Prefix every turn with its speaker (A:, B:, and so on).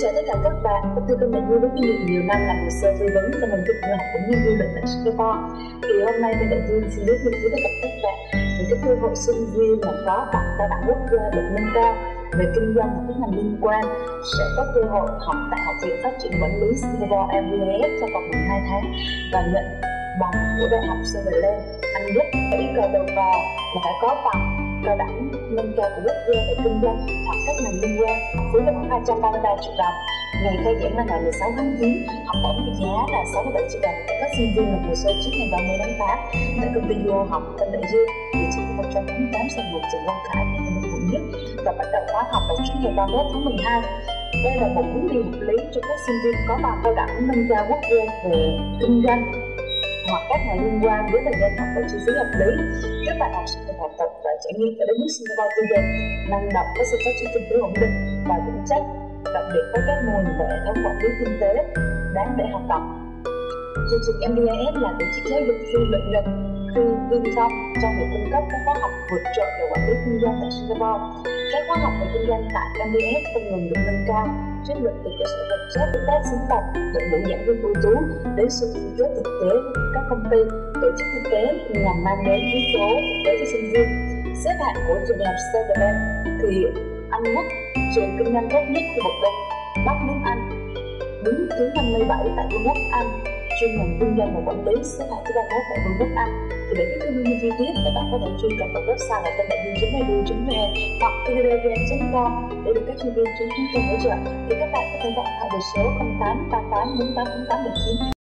A: chào tất cả các bạn. Công ty Công nghệ Du với kinh nghiệm nhiều năm làm hồ sơ tư vấn cho mình du học cũng như du lịch tại Singapore. Thì hôm nay bên đại dương xin giới thiệu với tất cả các bạn về cái cơ hội sinh viên mà có bằng cao đẳng quốc gia bậc nâng cao về kinh doanh và các ngành liên quan sẽ có cơ hội học tại Học viện Phát triển Quản lý Singapore MBA trong vòng 12 tháng và nhận bằng của Đại học Sutherland, Anh Quốc. Yêu cầu đầu vào là phải có bằng cao đẳng nâng cao của quốc gia về kinh doanh hoặc các ngành liên quan. Phí là khoảng 233 triệu đồng. Ngày khai giảng là ngày 16 tháng 9. Học bổng thì giá là 67 triệu đồng cho các sinh viên nộp hồ sơ trước ngày 30 tháng 8 tại công ty Du học Tân Đại Dương, địa chỉ 148 sân 1 Trần Quang Khải, thành phố Quận Nhất, và bắt đầu khóa học vào trước ngày 31 tháng 12. Đây là một hướng đi hợp lý cho các sinh viên có bằng cao đẳng nâng cao quốc gia về kinh doanh hoặc các ngành liên quan với thời gian học và chi phí hợp lý. Các bạn học sinh được học tập và trải nghiệm ở đất nước Singapore tươi đẹp, năng động, có sự phát triển kinh tế ổn định và vững chắc, đặc biệt có các mô hình và hệ thống quản lý kinh tế đáng để học tập. Chương trình MBAS là tổ chức giáo dục phi lợi nhuận khi tiên phong trong việc cung cấp các khóa học vượt trội về quản lý kinh doanh tại Singapore. Các khóa học về kinh doanh tại MBAS không ngừng được nâng cao, chất lượng từ cơ sở vật chất, đối tác xứng tầm, đội ngũ giảng viên ưu tú đến sự liên kết thực tế với các công ty, tổ chức quốc tế nhằm mang đến yếu tố thực tế cho sinh viên. Xếp hạng của trường đại học Sutherland thì Anh Quốc, trường kinh doanh tốt nhất khu vực Đông Bắc nước Anh, đứng thứ 57 tại Vương quốc Anh, chuyên ngành kinh doanh và quản lý, xếp hạng thứ 31 tại Vương quốc Anh. Thì để biết thông tin chi tiết, các bạn có thể truy cập vào website là tênđạiđương.edu.vn hoặc tvdvn.com để được các chuyên viên chúng tôi hỗ trợ. Thì các bạn có thể gọi hỏi được số 0888 4888 79.